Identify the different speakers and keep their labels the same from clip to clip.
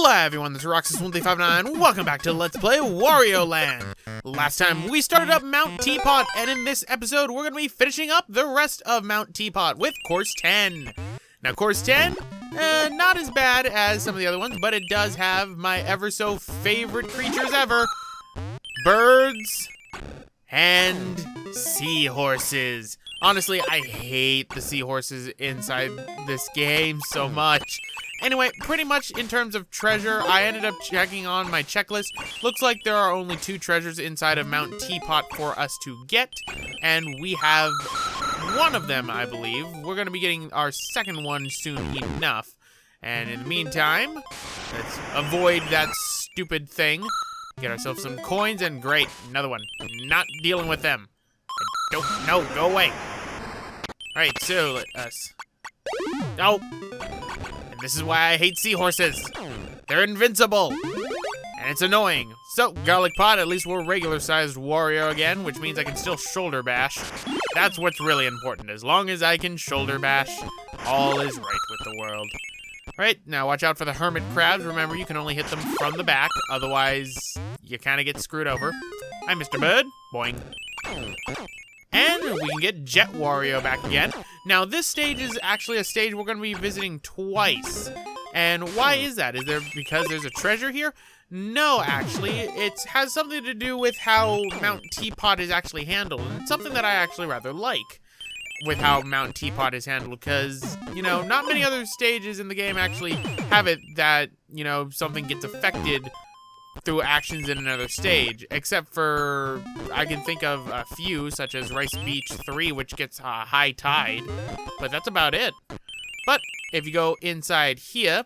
Speaker 1: Hello everyone, this is Roxas1359. Welcome back to Let's Play Wario Land. Last time we started up Mount Teapot, and in this episode we're going to be finishing up the rest of Mount Teapot with Course 10. Now Course 10, not as bad as some of the other ones, but it does have my ever so favorite creatures ever. Birds and seahorses. Honestly, I hate the seahorses inside this game so much. Anyway, pretty much in terms of treasure, I ended up checking on my checklist. Looks like there are only 2 treasures inside of Mount Teapot for us to get, and we have one of them, I believe. We're going to be getting our second one soon enough. And in the meantime, let's avoid that stupid thing. Get ourselves some coins, and great, another one. Not dealing with them. I don't know, go away. Alright, so let us... Oh! This is why I hate seahorses. They're invincible, and it's annoying. So, garlic pot, at least we're regular-sized Wario again, which means I can still shoulder bash. That's what's really important. As long as I can shoulder bash, all is right with the world. Right, now watch out for the hermit crabs. Remember, you can only hit them from the back, otherwise you kind of get screwed over. Hi, Mr. Bird. Boing. And we can get Jet Wario back again. Now, this stage is actually a stage we're going to be visiting twice. And why is that? Is there because there's a treasure here? No, actually. It has something to do with how Mount Teapot is actually handled. And it's something that I actually rather like with how Mount Teapot is handled. Because, you know, not many other stages in the game actually have it that, you know, something gets affected through actions in another stage, except for, I can think of a few, such as Rice Beach 3, which gets a high tide, but that's about it. But if you go inside here,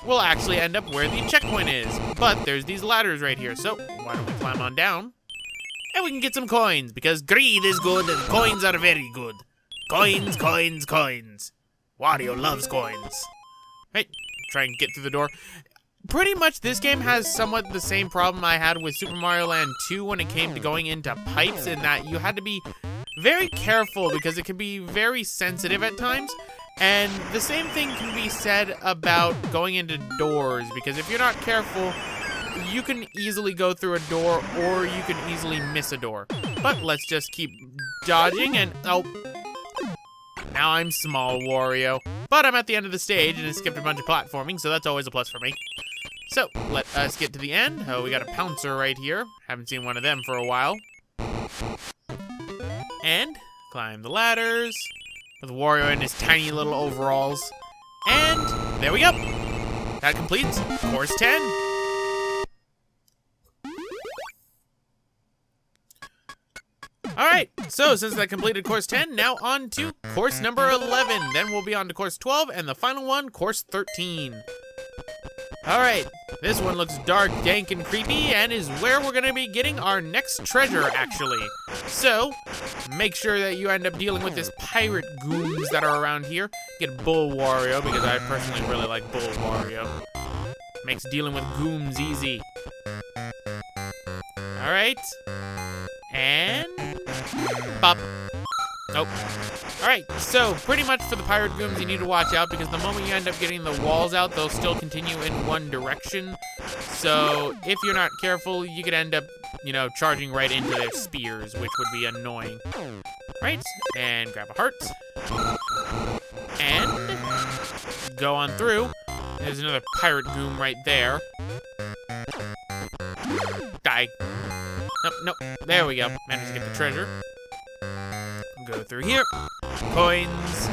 Speaker 1: we'll actually end up where the checkpoint is, but there's these ladders right here, so why don't we climb on down, and we can get some coins, because greed is good and coins are very good. Coins, coins, coins. Wario loves coins. Right, try and get through the door. Pretty much this game has somewhat the same problem I had with Super Mario Land 2 when it came to going into pipes, in that you had to be very careful because it can be very sensitive at times. And the same thing can be said about going into doors, because if you're not careful, you can easily go through a door or you can easily miss a door. But let's just keep dodging and... oh, now I'm small Wario. But I'm at the end of the stage and it skipped a bunch of platforming, so that's always a plus for me. So, let us get to the end. Oh, we got a pouncer right here. Haven't seen one of them for a while. And climb the ladders with Wario in his tiny little overalls. And there we go. That completes Course 10. Alright, so since that completed Course 10, now on to Course number 11. Then we'll be on to Course 12, and the final one, Course 13. Alright, this one looks dark, dank, and creepy, and is where we're going to be getting our next treasure, actually. So, make sure that you end up dealing with this pirate goons that are around here. Get Bull Wario, because I personally really like Bull Wario. Makes dealing with goons easy. Alright. And... bop. Nope. Alright, so pretty much for the pirate gooms, you need to watch out, because the moment you end up getting the walls out, they'll still continue in one direction. So if you're not careful, you could end up, you know, charging right into their spears, which would be annoying. Right, and grab a heart. And go on through. There's another pirate goom right there. Die. Nope, nope. There we go. Managed to get the treasure. Go through here. Coins.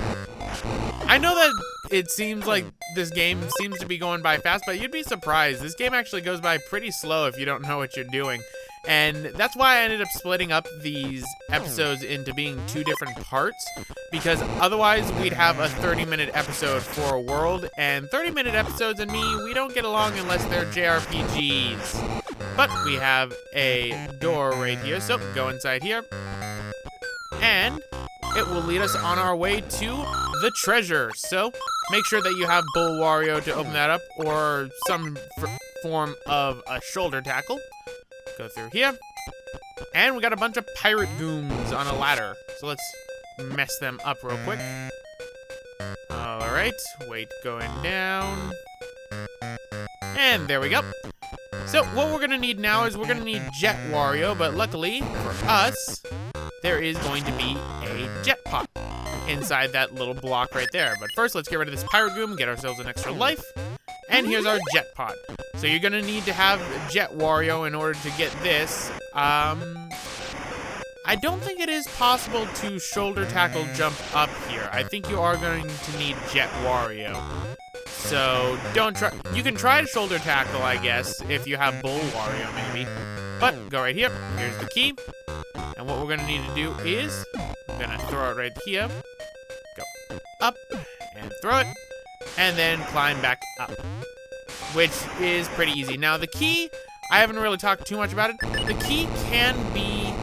Speaker 1: I know that it seems like this game seems to be going by fast, but you'd be surprised. This game actually goes by pretty slow if you don't know what you're doing. And that's why I ended up splitting up these episodes into being 2 different parts, because otherwise we'd have a 30-minute episode for a world, and 30-minute episodes and me, we don't get along unless they're JRPGs. But we have a door right here, so go inside here. And it will lead us on our way to the treasure. So make sure that you have Bull Wario to open that up, or some form of a shoulder tackle. Go through here. And we got a bunch of pirate goons on a ladder. So let's mess them up real quick. Alright, wait going down. And there we go. So what we're gonna need now is we're gonna need Jet Wario, but luckily for us, there is going to be a jet pot inside that little block right there. But first, let's get rid of this pirate goom, get ourselves an extra life. And here's our jet pot. So you're gonna need to have Jet Wario in order to get this. I don't think it is possible to shoulder tackle jump up here. I think you are going to need Jet Wario. So don't try. You can try to shoulder tackle, I guess, if you have Bull Wario maybe. But go right here. Here's the key. And what we're gonna need to do is I'm gonna throw it right here. Go up and throw it, and then climb back up, which is pretty easy. Now the key, I haven't really talked too much about it. The key can be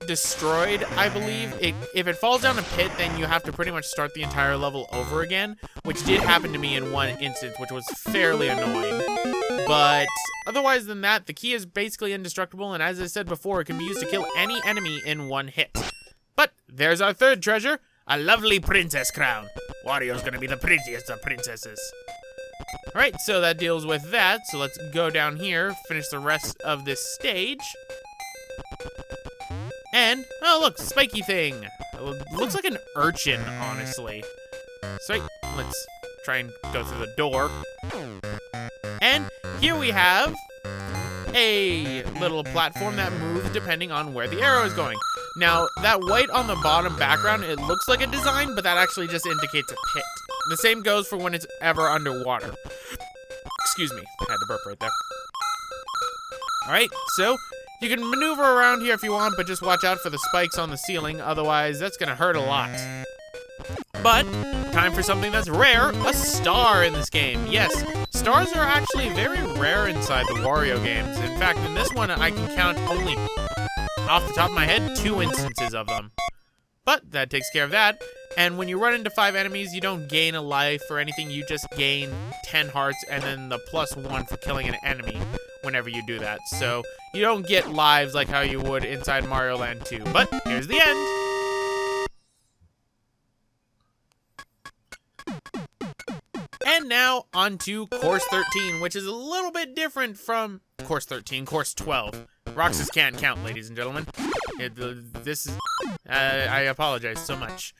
Speaker 1: destroyed, I believe. If it falls down a pit, then you have to pretty much start the entire level over again, which did happen to me in one instance, which was fairly annoying. But otherwise than that, the key is basically indestructible, and as I said before, it can be used to kill any enemy in one hit. But there's our third treasure, a lovely princess crown. Wario's gonna be the prettiest of princesses. Alright, so that deals with that, so let's go down here, finish the rest of this stage. And, oh look, spiky thing. It looks like an urchin, honestly. So, let's try and go through the door. And here we have a little platform that moves depending on where the arrow is going. Now, that white on the bottom background, it looks like a design, but that actually just indicates a pit. The same goes for when it's ever underwater. Excuse me, I had to burp right there. Alright, so you can maneuver around here if you want, but just watch out for the spikes on the ceiling, otherwise that's gonna hurt a lot. But, time for something that's rare, a star in this game. Yes, stars are actually very rare inside the Wario games. In fact, in this one, I can count only, off the top of my head, 2 instances of them. But that takes care of that. And when you run into 5 enemies, you don't gain a life or anything, you just gain 10 hearts and then the +1 for killing an enemy whenever you do that. So, you don't get lives like how you would inside Mario Land 2. But, here's the end. And now, on to Course 13, which is a little bit different from Course 13, Course 12. Roxas can't count, ladies and gentlemen. I apologize so much.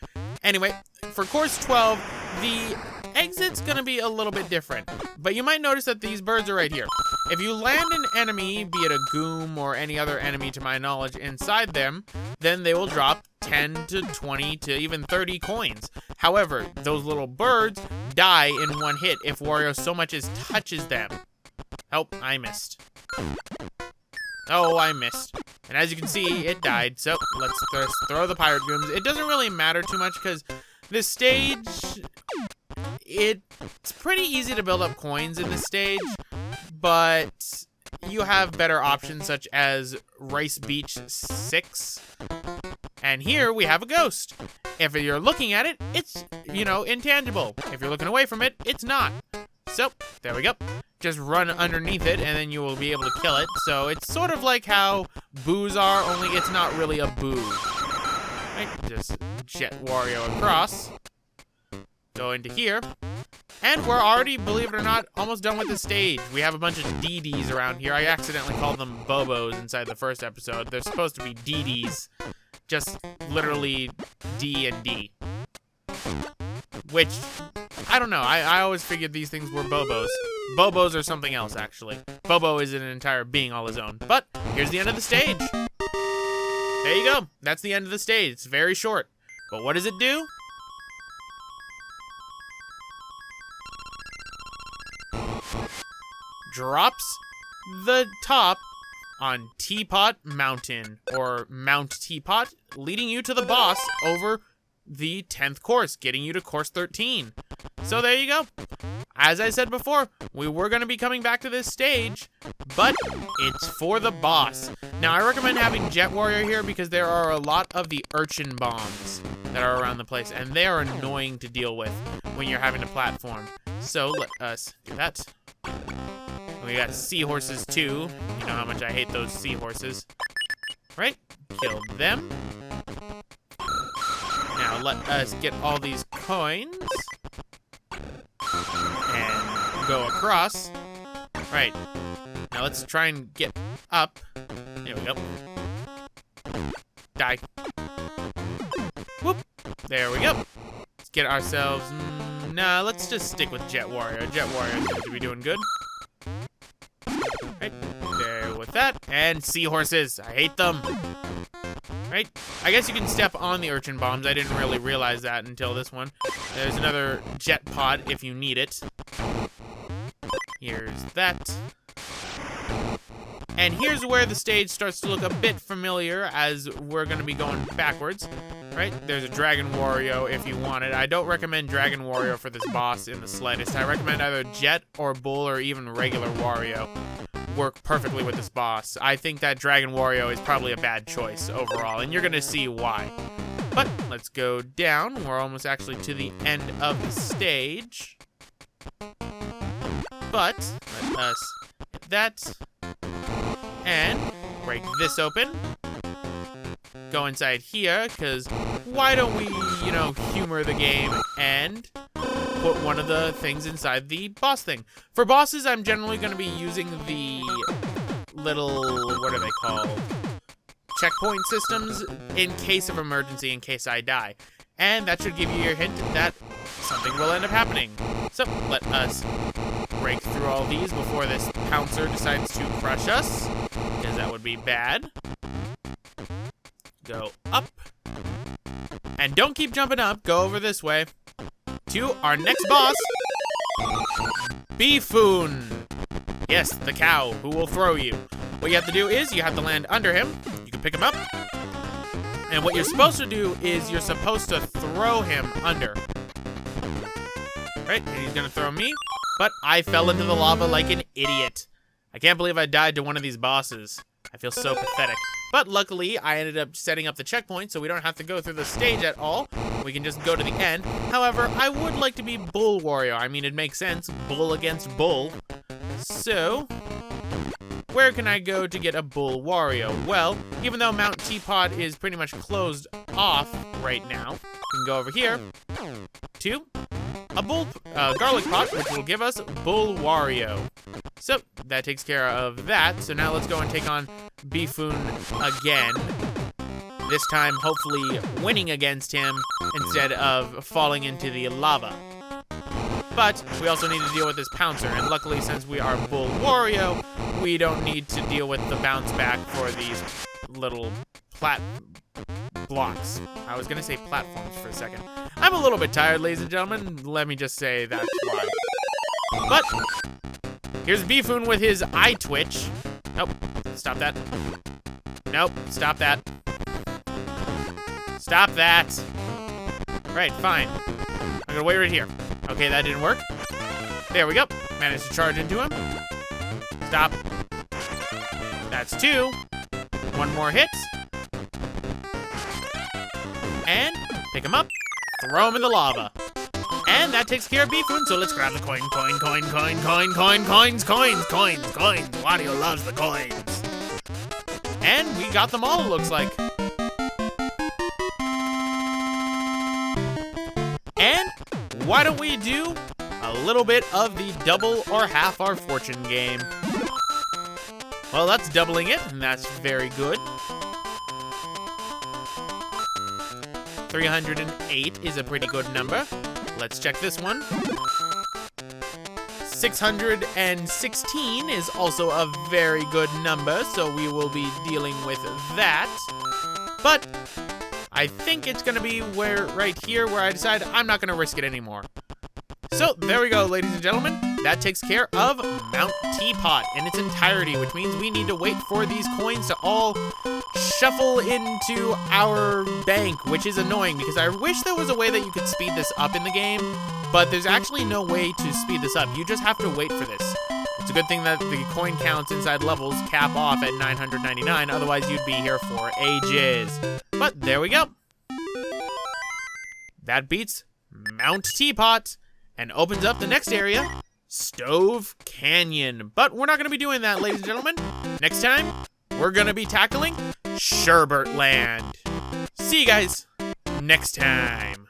Speaker 1: Anyway, for Course 12, the exit's gonna be a little bit different. But you might notice that these birds are right here. If you land an enemy, be it a goom or any other enemy to my knowledge, inside them, then they will drop 10 to 20 to even 30 coins. However, those little birds die in one hit if Wario so much as touches them. Oh, I missed. Oh, I missed. And as you can see, it died. So let's throw the pirate gooms. It doesn't really matter too much because this stage, it's pretty easy to build up coins in this stage, but you have better options such as Rice Beach 6. And here we have a ghost. If you're looking at it, it's, intangible. If you're looking away from it, it's not. So, there we go. Just run underneath it, and then you will be able to kill it. So, it's sort of like how boos are, only it's not really a boo. Right, just jet Wario across. Go into here. And we're already, believe it or not, almost done with the stage. We have a bunch of DDs around here. I accidentally called them Bobos inside the first episode. They're supposed to be DDs. Just literally D and D. Which, I don't know. I always figured these things were Bobos. Bobos are something else, actually. Bobo is an entire being all his own. But, here's the end of the stage. There you go. That's the end of the stage. It's very short. But what does it do? Drops the top on Teapot Mountain, or Mount Teapot, leading you to the boss over the 10th course, getting you to Course 13. So there you go. As I said before, we were going to be coming back to this stage, but it's for the boss. Now, I recommend having Jet Wario here because there are a lot of the urchin bombs that are around the place, and they are annoying to deal with when you're having to platform. So let us do that. We got seahorses too. You know how much I hate those seahorses. Right? Kill them. Now let us get all these coins. And go across. Right. Now let's try and get up. There we go. Die. Whoop. There we go. Let's get ourselves... Nah, let's just stick with Jet Wario. Jet Wario seems to be doing good. Right. There with that. And seahorses. I hate them. Right? I guess you can step on the urchin bombs. I didn't really realize that until this one. There's another jet pod if you need it. Here's that. And here's where the stage starts to look a bit familiar as we're going to be going backwards. Right? There's a Dragon Wario if you want it. I don't recommend Dragon Wario for this boss in the slightest. I recommend either Jet or Bull or even regular Wario work perfectly with this boss. I think that Dragon Wario is probably a bad choice overall, and you're going to see why. But let's go down. We're almost actually to the end of the stage. But let us hit that and break this open. Go inside here, because why don't we, you know, humor the game and put one of the things inside the boss thing. For bosses, I'm generally going to be using the little, what are they called? Checkpoint systems in case of emergency, in case I die. And that should give you your hint that something will end up happening. So let us break through all these before this pouncer decides to crush us, because that would be bad. Go up. And don't keep jumping up. Go over this way to our next boss, Beefoon. Yes, the cow who will throw you. What you have to do is you have to land under him. You can pick him up. And what you're supposed to do is you're supposed to throw him under. Right? And he's going to throw me. But I fell into the lava like an idiot. I can't believe I died to one of these bosses. I feel so pathetic. But luckily, I ended up setting up the checkpoint, so we don't have to go through the stage at all. We can just go to the end. However, I would like to be Bull Wario. I mean, it makes sense. Bull against Bull. So, where can I go to get a Bull Wario? Well, even though Mount Teapot is pretty much closed off right now, we can go over here to a garlic pot, which will give us Bull Wario. So, that takes care of that. So now let's go and take on Beefoon again. This time, hopefully, winning against him instead of falling into the lava. But we also need to deal with this pouncer, and luckily, since we are Bull Wario, we don't need to deal with the bounce back for these little blocks. I was gonna say platforms for a second. I'm a little bit tired, ladies and gentlemen. Let me just say that's why. But here's Beefoon with his eye twitch. Nope. Stop that. Nope. Stop that. Stop that. Right, fine. I'm gonna wait right here. Okay, that didn't work. There we go. Managed to charge into him. Stop. That's two. One more hit. And pick him up. Throw him in the lava. And that takes care of Beefoon, so let's grab the coins. Wario loves the coins. And we got them all, it looks like. And why don't we do a little bit of the double or half our fortune game? Well, that's doubling it, and that's very good. 308 is a pretty good number. Let's check this one. 616 is also a very good number, so we will be dealing with that. But I think it's gonna be right here where I decide I'm not gonna risk it anymore. So there we go, ladies and gentlemen. That takes care of Mount Teapot in its entirety, which means we need to wait for these coins to all shuffle into our bank, which is annoying because I wish there was a way that you could speed this up in the game, but there's actually no way to speed this up. You just have to wait for this. It's a good thing that the coin counts inside levels cap off at 999, otherwise you'd be here for ages. But there we go. That beats Mount Teapot and opens up the next area, Stove Canyon. But we're not going to be doing that, ladies and gentlemen. Next time, we're going to be tackling Sherbert Land. See you guys next time.